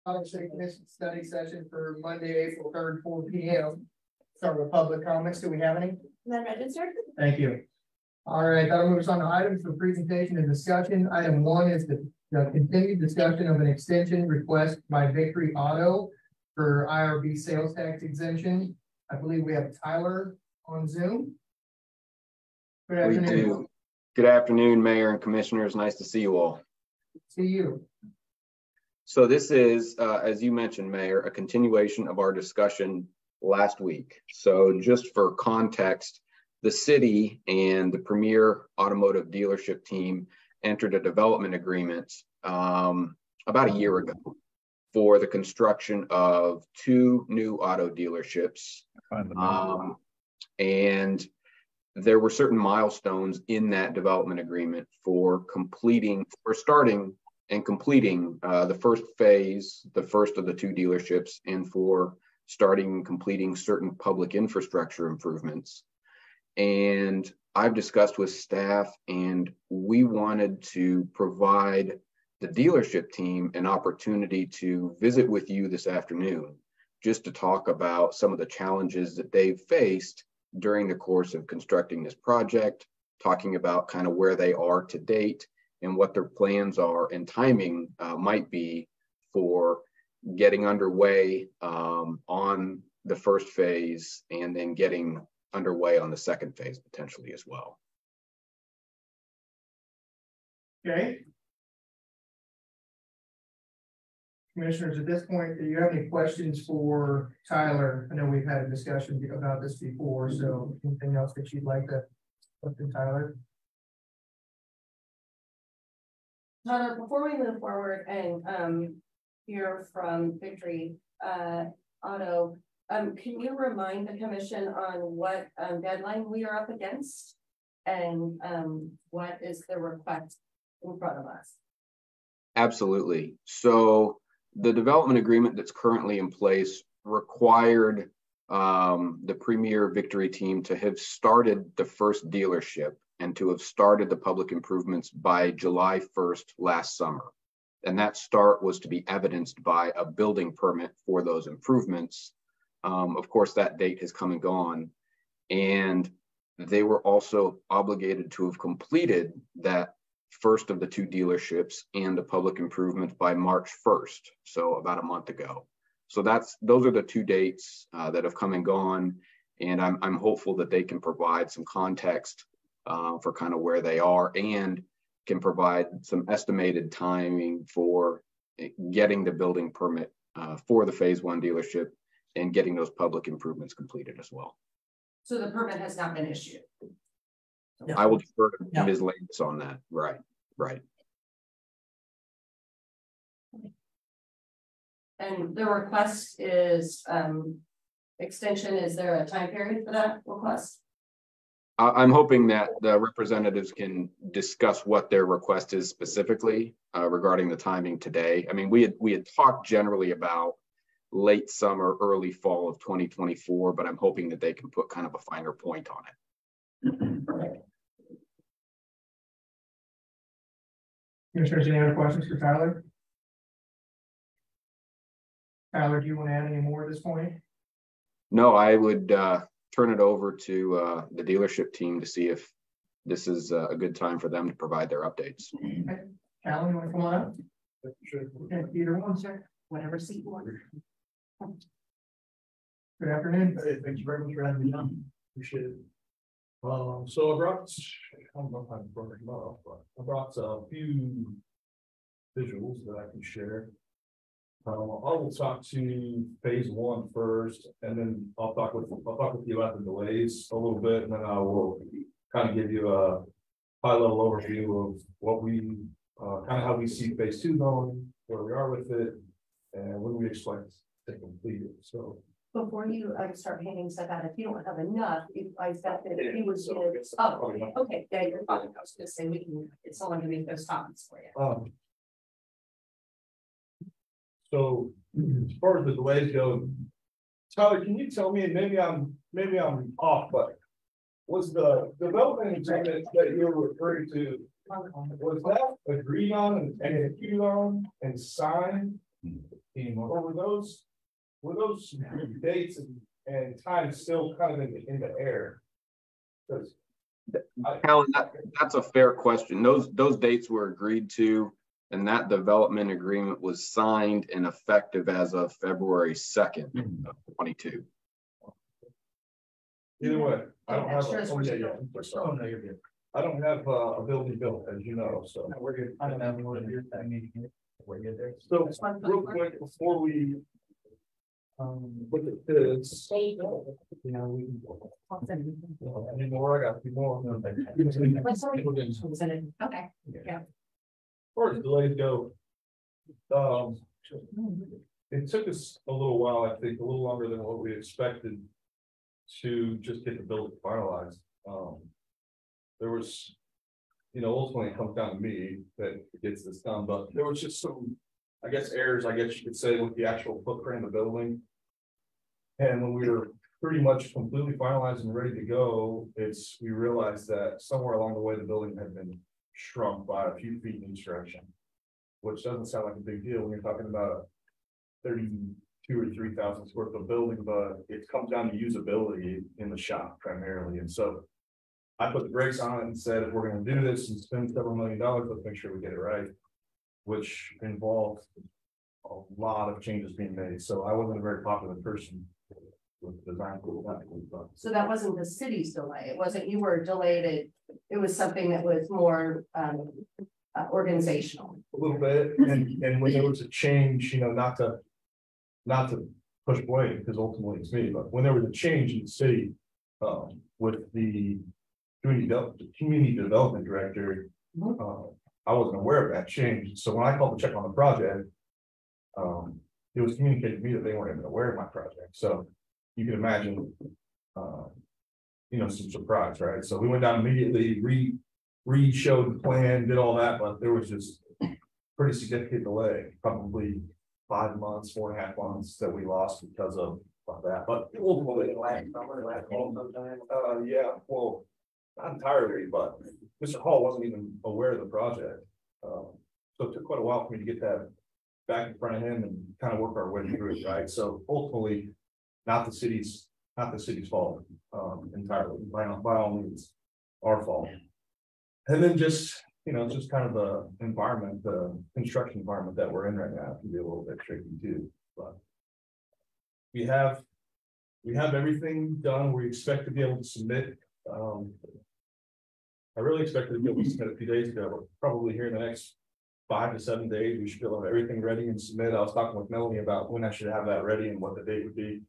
Ottawa City Commission study session for Monday, April 3rd, 4 p.m. Start with public comments. Do we have any? None registered. Thank you. All right, that'll move us on to items for presentation and discussion. Item 1 is the continued discussion of an extension request by Victory Auto for IRB sales tax exemption. I believe we have Tyler on Zoom. Good afternoon. We do. Good afternoon, Mayor and Commissioners. Nice to see you all. See you. So this is, as you mentioned, Mayor, a continuation of our discussion last week. So just for context, the city and the Premier Automotive Dealership team entered a development agreement about a year ago for the construction of 2 new auto dealerships. And there were certain milestones in that development agreement for starting and completing the first phase, the first of the 2 dealerships, and for starting and completing certain public infrastructure improvements. And I've discussed with staff, and we wanted to provide the dealership team an opportunity to visit with you this afternoon, just to talk about some of the challenges that they've faced during the course of constructing this project, talking about kind of where they are to date and what their plans are and timing might be for getting underway on the first phase and then getting underway on the second phase potentially as well. Okay. Commissioners, at this point, do you have any questions for Tyler? I know we've had a discussion about this before, so anything else that you'd like to put to Tyler? Tyler, before we move forward and hear from Victory Auto, can you remind the commission on what deadline we are up against and what is the request in front of us? Absolutely. So the development agreement that's currently in place required the Premier Victory team to have started the first dealership and to have started the public improvements by July 1st last summer. And that start was to be evidenced by a building permit for those improvements. Of course, that date has come and gone. And they were also obligated to have completed that first of the 2 dealerships and the public improvements by March 1st, so about a month ago. So those are the 2 dates that have come and gone, and I'm hopeful that they can provide some context for kind of where they are and can provide some estimated timing for getting the building permit for the phase 1 dealership and getting those public improvements completed as well. So the permit has not been issued. No. I will defer to Ms. Landis on that. Right. And the request is extension. Is there a time period for that request? I'm hoping that the representatives can discuss what their request is specifically regarding the timing today. I mean, we had talked generally about late summer, early fall of 2024, but I'm hoping that they can put kind of a finer point on it. Commissioners, any other questions for Tyler? Tyler, do you want to add any more at this point? No, I would turn it over to the dealership team to see if this is a good time for them to provide their updates. Okay. Callan, you want to come on up? Sure. Okay, either one, sir. Whatever seat you want. Good afternoon. Hey, thanks very much for having me on. Appreciate it. So I brought, I don't know if I brought them up, but I brought a few visuals that I can share. I will talk to phase 1 first, and then I'll talk with you about the delays a little bit, and then I will kind of give you a high-level overview of what we kind of how we see phase 2 going, where we are with it, and when we expect to complete it. So Before you start handing stuff out, if you don't have enough, I said that if you would so give, I guess okay, yeah, you're fine. I was gonna say we can, it's only gonna make those comments for you. So as far as the delays go, Tyler, can you tell me, and maybe I'm off, but was the development agreement that you're referring to, was that agreed on and executed on and signed Or were those dates and times still kind of in the air? Because Alan, that's a fair question. Those dates were agreed to, and that development agreement was signed and effective as of February 2nd of 22. Either way, I don't have I don't have a building built, as you know, so. No, we're good. I don't have more than your meeting. We're good there. So real quick, before we look at this, You know, we any more? I got a few more. Okay, yeah. As far as delays go, it took us a little while, I think, a little longer than what we expected to just get the building finalized. There was, ultimately it comes down to me that gets this done, but there was just some, I guess, errors, I guess you could say, with the actual footprint of the building. And when we were pretty much completely finalized and ready to go, we realized that somewhere along the way, the building had been shrunk by a few feet in each direction, which doesn't sound like a big deal when you're talking about 32 or 3,000 square foot building, but it comes down to usability in the shop primarily. And so I put the brakes on it and said, if we're going to do this and spend several $1 million, let's make sure we get it right, which involved a lot of changes being made. So I wasn't a very popular person with the design. So that wasn't the city's delay. It wasn't you were delayed. It was something that was more organizational. A little bit, and when there was a change, not to push blame, because ultimately it's me, but when there was a change in the city with the community development director, I wasn't aware of that change. So when I called to check on the project, it was communicated to me that they weren't even aware of my project. So you can imagine, some surprise, right? So we went down immediately, re-showed the plan, did all that, but there was just pretty significant delay, probably 5 months, 4.5 months that we lost because of that. But ultimately, yeah, well, not entirely, but Mr. Hall wasn't even aware of the project. So it took quite a while for me to get that back in front of him and kind of work our way through it, right? So ultimately, not the city's fault entirely, by all means, our fault. And then just kind of the environment, the construction environment that we're in right now can be a little bit tricky too. But we have everything done. We expect to be able to submit. I really expected to be able to submit a few days ago, but probably here in the next 5 to 7 days, we should be able to have everything ready and submit. I was talking with Melanie about when I should have that ready and what the date would be.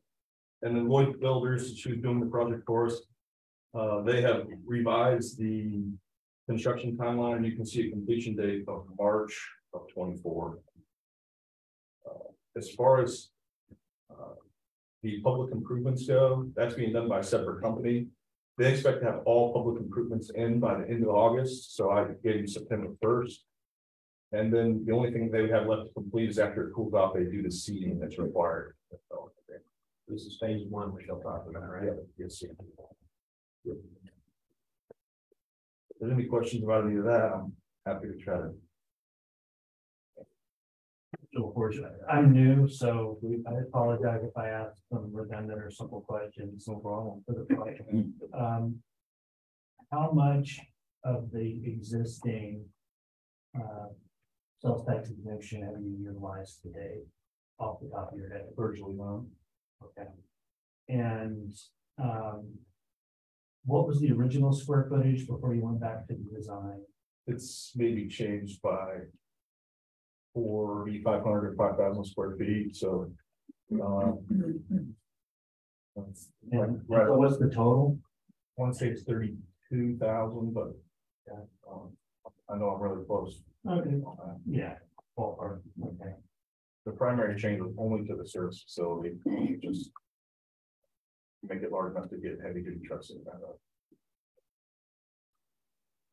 And then Lloyd Builders, she was doing the project for us. They have revised the construction timeline, and you can see a completion date of March of 24. As far as the public improvements go, that's being done by a separate company. They expect to have all public improvements in by the end of August. So I gave them September 1st. And then the only thing they would have left to complete is after it cools off, they do the seeding that's required. This is phase 1, which I'll talk about, right? Yes. If there's any questions about any of that, I'm happy to try to. So of course, I'm new, so I apologize if I ask some redundant or simple questions. No problem for the project. How much of the existing sales tax exemption have you utilized today, off the top of your head? Virtually none. Okay. And what was the original square footage before you went back to the design? It's maybe changed by 4,500 or 5,000 square feet. So, what's the total? I want to say it's 32,000, but I know I'm really close. Okay. Yeah. Ballpark. Okay. The primary change was only to the service facility, just make it large enough to get heavy duty trucks in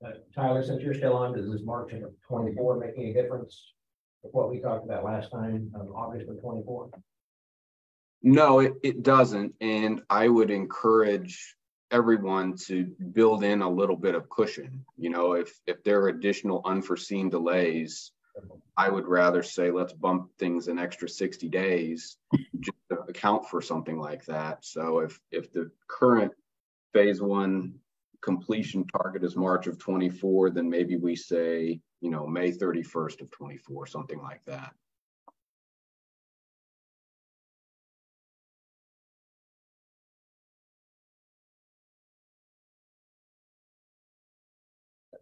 that. Tyler, since you're still on, does this March of 24 make any difference with what we talked about last time, August of 24? No, it doesn't. And I would encourage everyone to build in a little bit of cushion. If there are additional unforeseen delays, I would rather say let's bump things an extra 60 days just to account for something like that. So if the current phase one completion target is March of 24, then maybe we say, you know, May 31st of 24, something like that.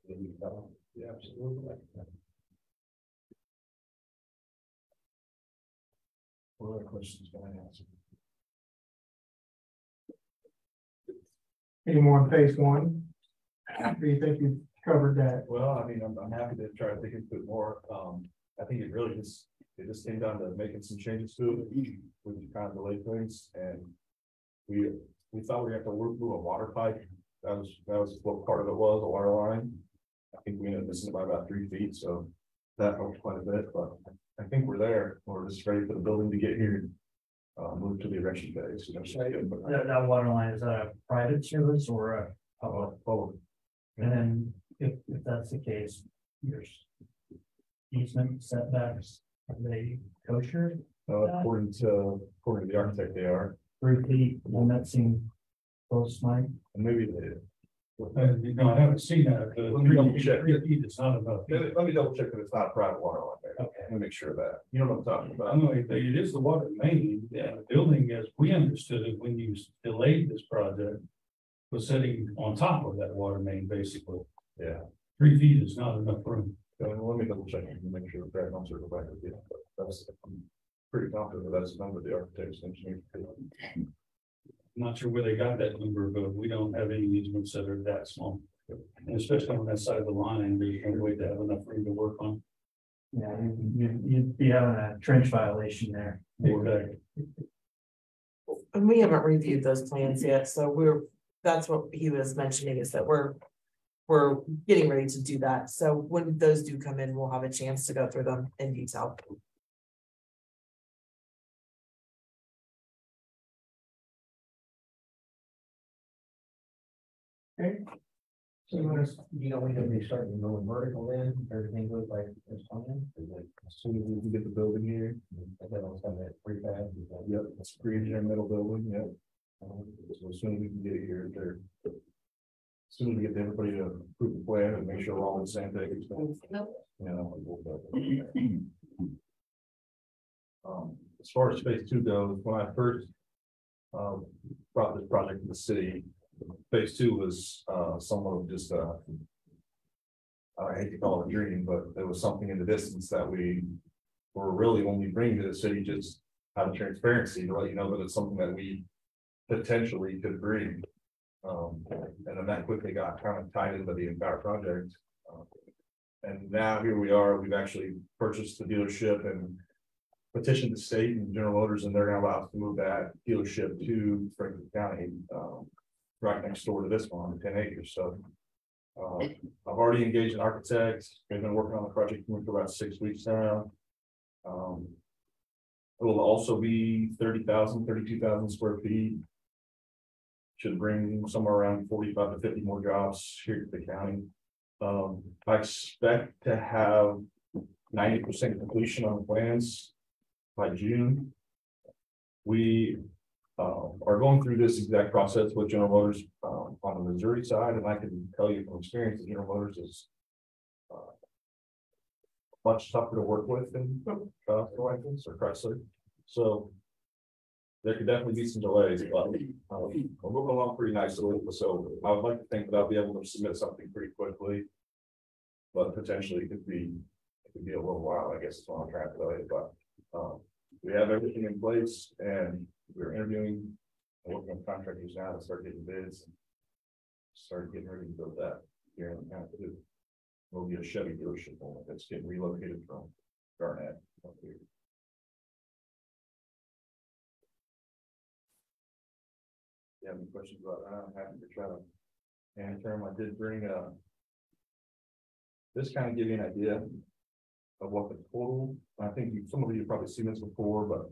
Yeah, absolutely. What other questions can I answer? Any more on phase one? Do you think you've covered that? Well, I mean, I'm happy to try to think into it more. I think it really just came down to making some changes to it, which kind of delayed things, and we thought we had to move a water pipe. That was what part of it was, a water line. I think we ended up missing by about 3 feet, so that helped quite a bit. But I think we're there. We're just ready for the building to get here. Move to the erection phase. That water line, is that a private service or a public? Public. And then if that's the case, your easement setbacks, are they kosher? According to the architect, they are. 3 feet, and that seemed close, Mike. And maybe they. No, I haven't seen that. Let me double check. 3 feet is not enough. Let me double check that it's not a private water line there. Okay. Let me make sure of that. You know what I'm talking I about. know it is the water main. Yeah, the building, as we understood it, when you delayed this project, was sitting on top of that water main, basically. Yeah. 3 feet is not enough room. Let me double check and make sure that I'm circle back with you. But that's, I'm pretty confident that that's the number the architect's engineer. I'm not sure where they got that number, but we don't have any easements that are that small. And especially on that side of the line, there's no way to have enough room to work on. Yeah, you'd be having a trench violation there. Exactly. And we haven't reviewed those plans yet, so that's what he was mentioning, is that we're getting ready to do that. So when those do come in, we'll have a chance to go through them in detail. Okay. So you want to, You know, we can be starting going vertical in, everything goes like this plan. As soon as we can get the building here. And then I'll send that prefab. Yep, it's pre-engineered metal building, yep. So as soon as we can get it here, there. As soon as we get everybody to approve the plan and make sure we're all in the same page. As far as phase two goes, when I first brought this project to the city, phase two was somewhat of just I hate to call it a dream, but there was something in the distance that we were really only bringing to the city, just out of transparency to let you know that it's something that we potentially could bring. And then that quickly got kind of tied into the entire project. And now here we are, we've actually purchased the dealership and petitioned the state and General Motors, and they're going to allow us to move that dealership to Franklin County, right next door to this one, 10 acres. So I've already engaged an architect. We've been working on the project for about 6 weeks now. It will also be 32,000 square feet. Should bring somewhere around 45 to 50 more jobs here to the county. I expect to have 90% completion on the plans by June. We are going through this exact process with General Motors on the Missouri side, and I can tell you from experience that General Motors is much tougher to work with than Stellantis or Chrysler. So there could definitely be some delays, but we're moving along pretty nicely. So I would like to think that I'll be able to submit something pretty quickly, but potentially it could be a little while, I guess is what I'm trying to tell you. But we have everything in place, and we're interviewing and working with contractors now to start getting bids and start getting ready to build that here in the county too. We'll get a Chevy dealership on it that's getting relocated from Garnett up here. You have any questions about that? I'm happy to try to answer them. I did bring this kind of give you an idea of what the total, I think some of you have probably seen this before, but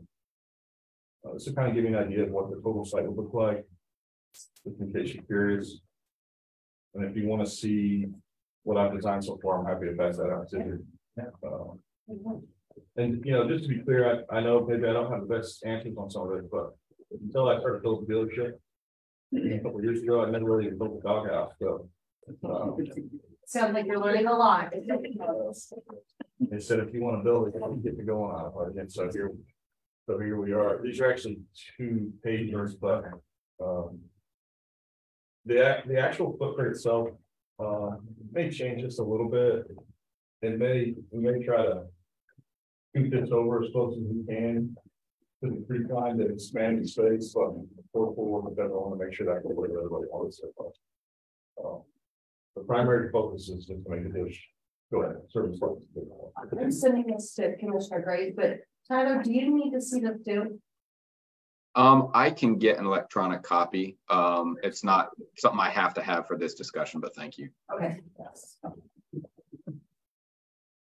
this will kind of give you an idea of what the total site will look like, just in case you're curious. And if you want to see what I've designed so far, I'm happy to pass that out to you. And, you know, just to be clear, I know maybe I don't have the best answers on some of it, but until I started building the dealership a couple of years ago, I never really built a doghouse, so. Sounds like you're learning a lot. They said, if you want to build it, you get to go on it, and so here we are. These are actually 2 pagers, but, the actual footprint itself, may change just a little bit. We may try to scoot this over as close as we can to the creek line to expand the space, but we'll work with everyone to make sure that what everybody wants it. The primary focus is just to make the dish go ahead. Service. I'm sending this to Commissioner Graves, but Tyler, do you need to see this too? I can get an electronic copy. It's not something I have to have for this discussion, but thank you. Okay. Yes.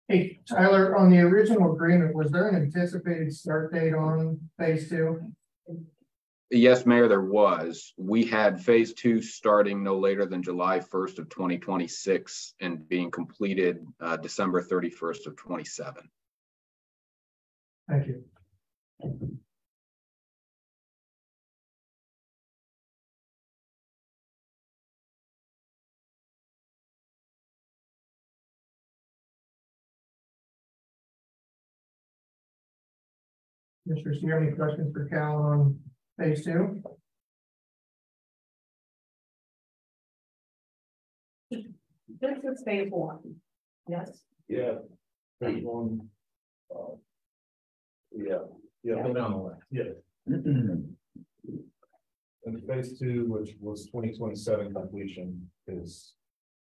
Hey, Tyler, on the original agreement, was there an anticipated start date on phase 2? Yes, Mayor, there was. We had phase 2 starting no later than July 1st of 2026 and being completed December 31st of 27. Thank you. Mr. Do you have any questions for Cal on phase 2? This is phase 1. Yes. Yeah. Phase 1. Yeah. Come down the line. Yeah. And phase 2, which was 2027 completion, is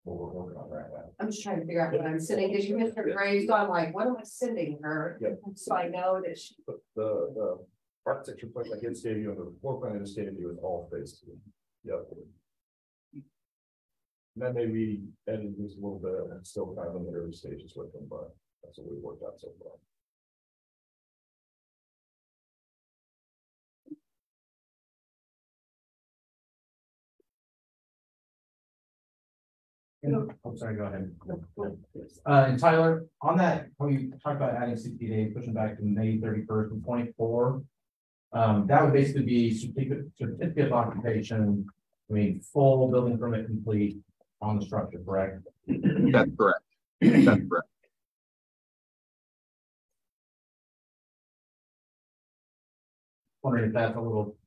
what we're working on right now. I'm just trying to figure out what I'm sending. Because Commissioner Graves, so I'm like, what am I sending her? Yep. So I know that she. But the architecture plan I just gave you and the floor plan I just gave you is all phase 2. Yep. And that may be edited just a little bit and still kind of in the early stages with them, but that's what we've worked out so far. I'm sorry, go ahead. And Tyler, on that, when you talk about adding 60 days, pushing back to May 31st and 24, that would basically be certificate of occupation. I mean, full building permit complete on the structure, correct? That's correct. That's correct. Wondering if that's a little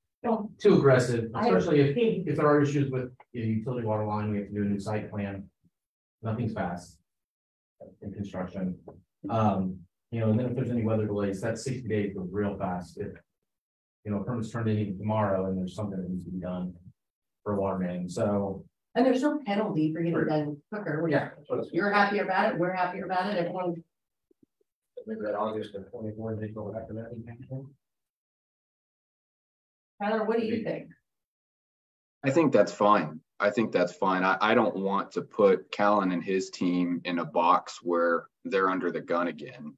too aggressive, especially if there are issues with the utility water line, we have to do a new site plan. Nothing's fast in construction. You know, and then if there's any weather delays, that 60 days goes real fast. If you know, permits turned in even tomorrow and there's something that needs to be done for a water main. So And there's no penalty for getting done quicker. yeah, You're happier about it. We're happier about it. Everyone. maybe that August of 24, they go after that. Tyler, what do you think? I think that's fine. I think that's fine. I don't want to put Callan and his team in a box where they're under the gun again.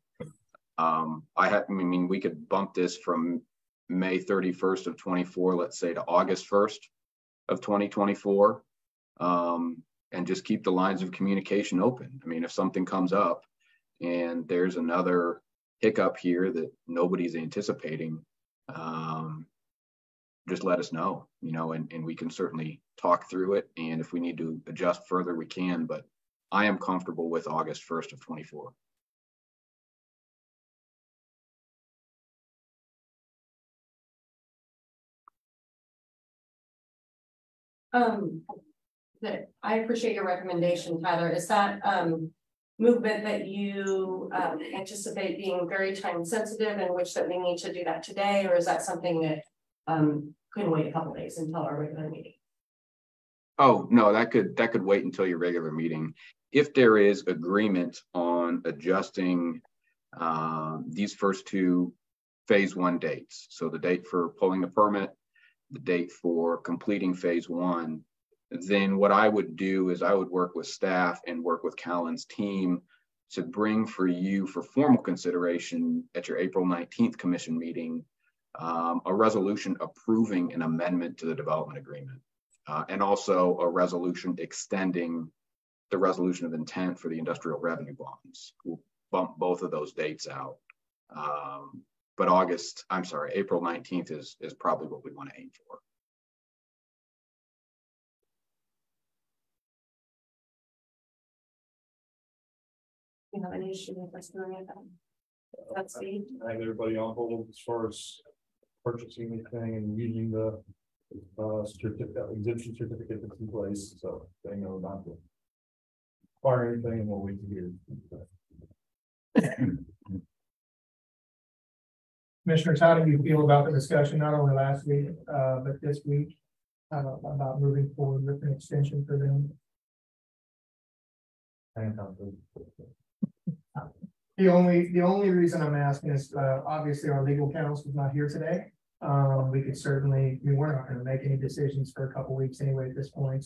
I mean, we could bump this from May 31st of 24, let's say, to August 1st of 2024, and just keep the lines of communication open. I mean, if something comes up and there's another hiccup here that nobody's anticipating, just let us know, you know, and we can certainly talk through it. And if we need to adjust further, we can, but I am comfortable with August 1st of 24. That I appreciate your recommendation, Tyler. Is that movement that you anticipate being very time sensitive, in which that we need to do that today, or is that something that couldn't wait a couple days until our regular meeting? Oh, no, that could wait until your regular meeting. If there is agreement on adjusting these first 2 phase 1 dates, so the date for pulling the permit, the date for completing phase 1, then what I would do is I would work with staff and work with Callan's team to bring for you for formal consideration at your April 19th commission meeting, a resolution approving an amendment to the development agreement, and also a resolution extending the resolution of intent for the industrial revenue bonds. We'll bump both of those dates out. But April 19th is probably what we want to aim for. You have any issue with us doing it? That's the. I think everybody on hold as far as purchasing anything and using the exemption certificate that's in place, so they know not to acquire anything and we'll wait to hear. Commissioners, how do you feel about the discussion, not only last week, but this week, about moving forward with an extension for them? The only reason I'm asking is, obviously our legal counsel is not here today. We could certainly, we're not going to make any decisions for a couple weeks anyway at this point.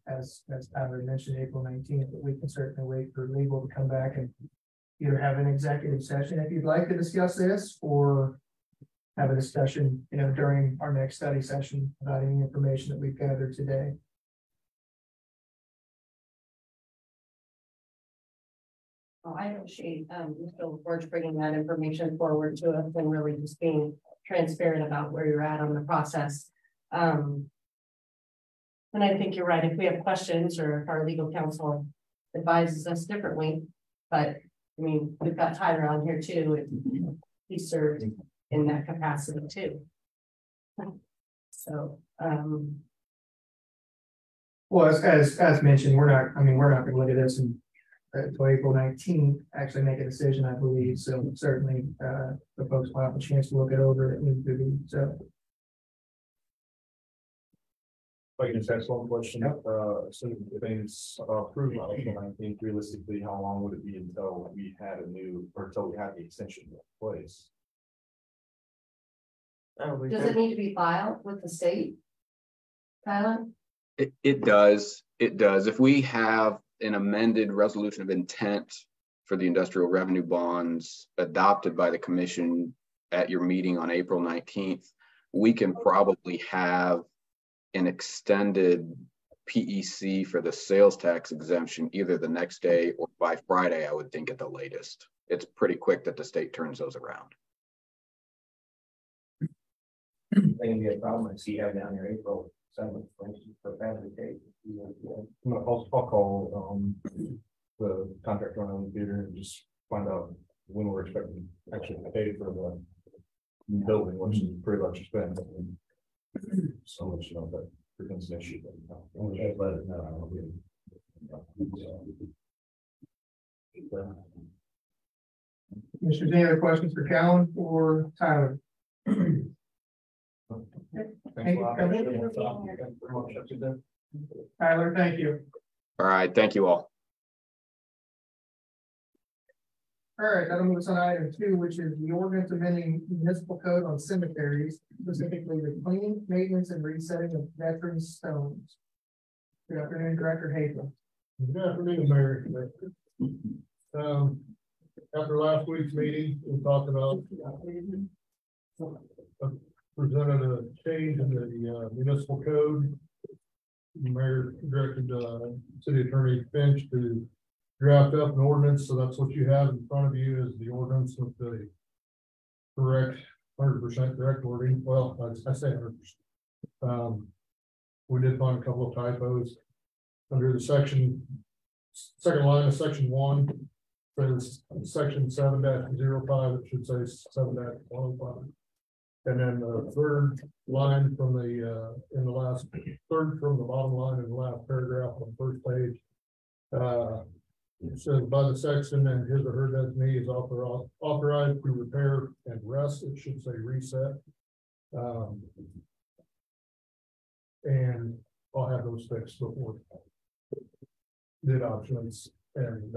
As Tyler mentioned, April 19th, but we can certainly wait for legal to come back and either have an executive session if you'd like to discuss this, or have a discussion, during our next study session about any information that we've gathered today. Well, I appreciate Mr. George bringing that information forward to us and really just being transparent about where you're at on the process. And I think you're right. If we have questions or if our legal counsel advises us differently, but I mean, we've got Tyler on here too, and he served in that capacity too. So, well, as mentioned, we're not going to look at this until April 19th, actually make a decision, I believe. So certainly, the folks will have a chance to look it over. It needs to be so. If I can just ask one question, so if things are approved on April 19th, realistically, how long would it be until we had until we had the extension in place? does it need to be filed with the state, Tyler? It does. It does. If we have an amended resolution of intent for the industrial revenue bonds adopted by the commission at your meeting on April 19th, we can probably have an extended PEC for the sales tax exemption either the next day or by Friday, I would think at the latest. It's pretty quick that the state turns those around. May be a problem. I see you have down here April 7th, for instance, for family date. I'll call the contractor on the theater and just find out when we're expecting actually to pay for the building, which is pretty much expensive. So much, that presents an issue. But let it know. Commissioners, any other questions for Callan or Tyler? Thanks a lot. Tyler, thank you. All right. Thank you all. All right, that'll move us on item 2, which is the ordinance amending municipal code on cemeteries, specifically the cleaning, maintenance, and resetting of veteran stones. Good afternoon, Director Hazel. Good afternoon, Mayor. After last week's meeting, we talked about presented a change in the municipal code. The mayor directed City Attorney Finch to draft up an ordinance, so that's what you have in front of you is the ordinance with the correct 100% correct wording. Well, I say 100%. We did find a couple of typos under the second line of section 1. Says section 7-05. It should say 7-105. And then the third line from the in the last third from the bottom line in the last paragraph on the first page. It says by the section and his or her designee is authorized to repair and rest. It should say reset. And I'll have those fixed before the adoptions and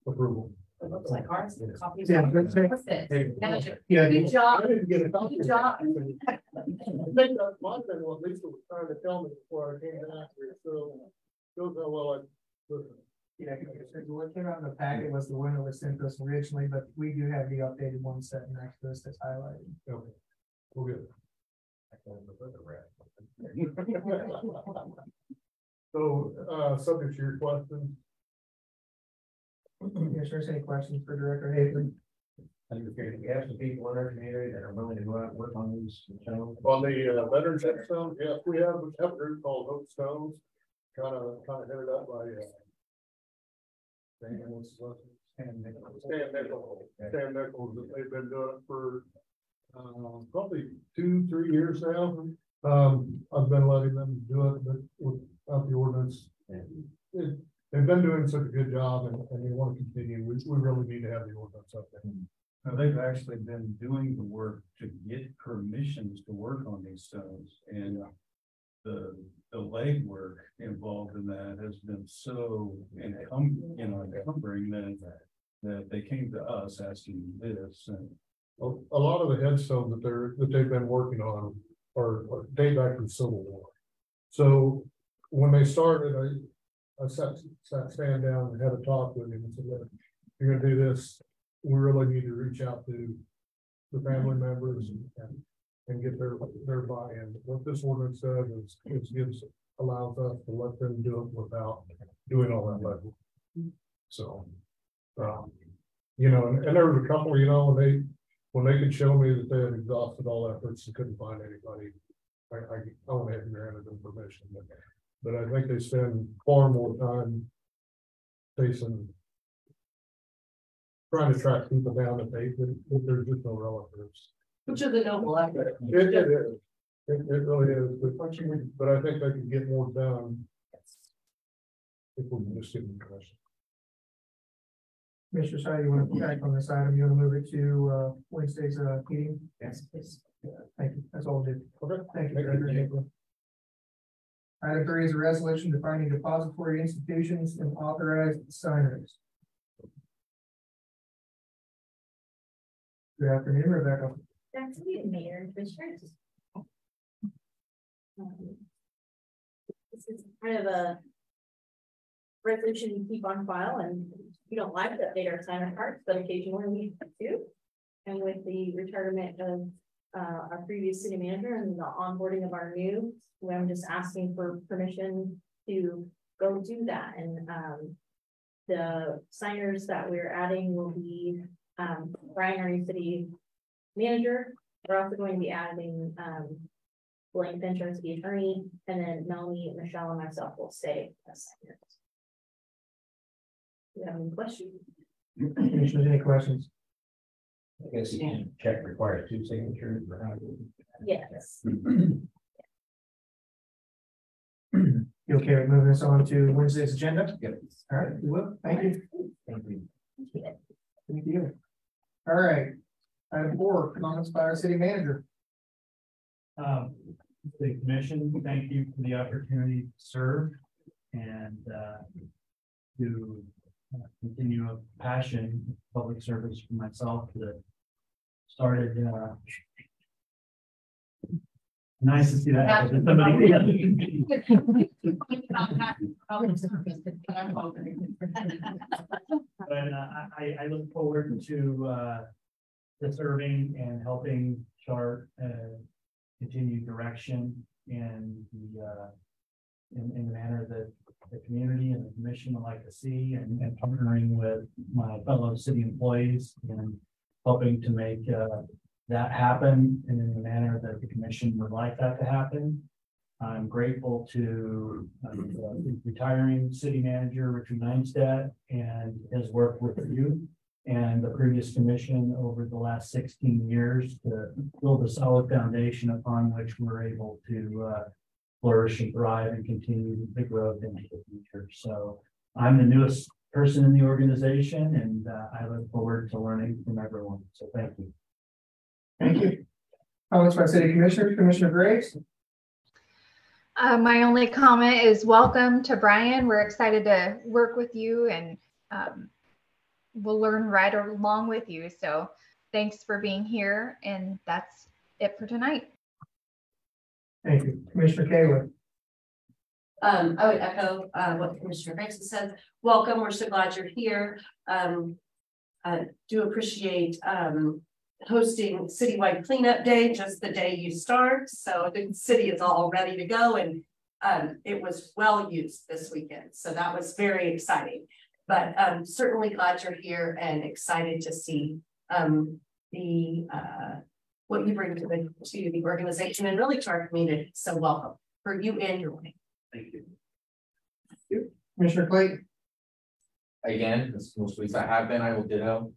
approval. It looks like ours. Copies. Yeah, Perfect. Yeah, Good job. I didn't get a copy. Good job. I think that's one thing what Lisa was trying to tell me before I came back here. So shows how well I listen. Yeah, what came out in the packet was the one that was sent to us originally, but we do have the updated one set next to us that's highlighted. Okay, we'll get it. So, subject to your question, Commissioners, any questions for Director Hazen? We have some people in our community that are willing to go out and work on these stones. On the veterans headstone, yes, we have a group called Hope Stones, kind of headed up by Stan Nichols. They've been doing it for probably 2-3 years now. I've been letting them do it, but without the ordinance. They've been doing such a good job, and they want to continue. We really need to have the ordinance up there. Now, they've actually been doing the work to get permissions to work on these stones, and the legwork involved in that has been so encumbering that they came to us asking this. And a lot of the headstones that they've been working on are date back to the Civil War. So when they started, I sat Stan down and had a talk with him and said, look, you're gonna do this, we really need to reach out to the family members and get their buy-in. What this ordinance does is allows us to let them do it without doing all that legwork. So, and there was a couple, when they could show me that they had exhausted all efforts and couldn't find anybody, I went ahead and granted them permission. But I think they spend far more time trying to track people down that there's just no relatives. Which is a noble effort. It is. It really is. But I think they can get more done if we can just give them questions. Mr. Shai, you want to back on this item? You want to move it to Wednesday's meeting? Yes, please. Thank you. That's all we did. Okay. Thank you, Director Hickman. Item 3 is a resolution defining depository institutions and authorized signers. Good afternoon, Rebecca. Good afternoon, Mayor and Commissioners. This is kind of a resolution we keep on file, and we don't like to update our signer cards, but occasionally we do. And with the retirement of our previous city manager and the onboarding of our new, I'm just asking for permission to go do that. And the signers that we're adding will be Brian, our new city manager. We're also going to be adding Blaine Fincher, city attorney, and then Melanie, Michelle, and myself will stay as signers. Do you have any questions? Commissioners, any questions? I guess the check requires 2 signatures. Yes. You okay with moving us on to Wednesday's agenda? Yep. All right, we will. Thank you. Thank you. Thank you. All right. Item 4, comments by our city manager. The commission, thank you for the opportunity to serve and to continue a passion for public service for myself that started. Nice to see that. Somebody. But I look forward to serving and helping chart continued direction in the manner that the community and the commission would like to see, and partnering with my fellow city employees and helping to make that happen and in the manner that the commission would like that to happen. I'm grateful to retiring city manager Richard Neinstedt and his work with you and the previous commission over the last 16 years to build a solid foundation upon which we're able to flourish and thrive and continue the growth into the future. So I'm the newest person in the organization, and I look forward to learning from everyone. So thank you. Thank you. Comments by city commissioners. Commissioner Graves. My only comment is welcome to Brian. We're excited to work with you, and we'll learn right along with you. So thanks for being here, and that's it for tonight. Thank you. Commissioner Kayla. I would echo what Commissioner Graves said. Welcome. We're so glad you're here. I do appreciate hosting citywide cleanup day just the day you start. So the city is all ready to go, and it was well used this weekend. So that was very exciting. But certainly glad you're here and excited to see what you bring to the organization and really to our community. So welcome for you and your wife. Thank you. Commissioner Clayton. Again, this most weeks I have been, I will ditto.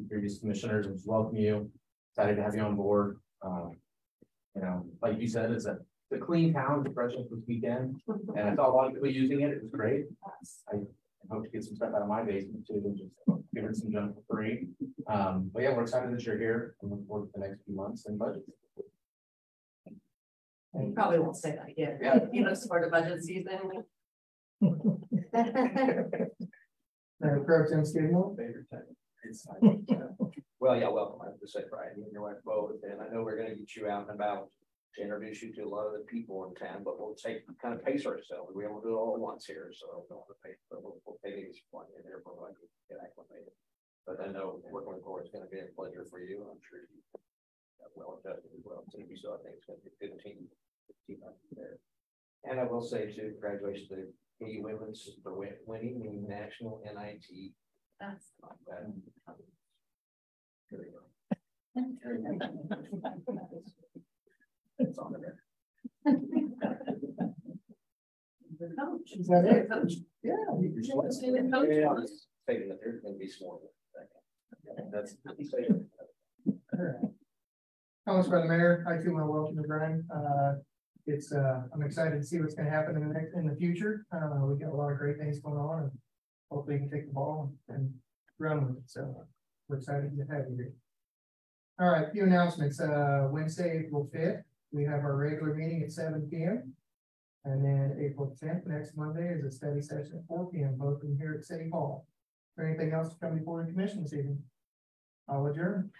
Previous commissioners, I just welcome you. Excited to have you on board. You know, like you said, it's a clean town, fresh up this weekend, and I saw a lot of people using it. It was great. I hope to get some stuff out of my basement too, and just give it some junk for free. But yeah, we're excited that you're here and look forward to the next few months and budgets. You probably won't say that again. Yeah. You know, support a budget season. Pro Tem Skidmore. Favorite time. Well, yeah, welcome. I have to say, Brian, you and your wife both, and I know we're gonna get you out and about to introduce you to a lot of the people in town, but we'll kind of pace ourselves. We won't do it all at once here, so don't want to pace, but we'll take it easy one in there for I can get acclimated. But I know working with Corey is gonna be a pleasure for you. I'm sure you got well adjusted as well. So you saw, I think it's gonna be a good team up there. And I will say too, congratulations to KU Women's for winning the national NIT. That's Here we go. It's on there. coach. Is that it? Coach. Yeah. Yeah, I'm just thinking that there's gonna be some more. That's. All right. Comments by the mayor. I too want to welcome to Brian. I'm excited to see what's going to happen in the future. We got a lot of great things going on, and hopefully we can take the ball and run with it. So we're excited to have you here. All right, a few announcements. Wednesday, April 5th, we have our regular meeting at 7 p.m. And then April 10th, next Monday, is a study session at 4 p.m. both in here at City Hall. Is there anything else to come before the commission this evening? I'll adjourn.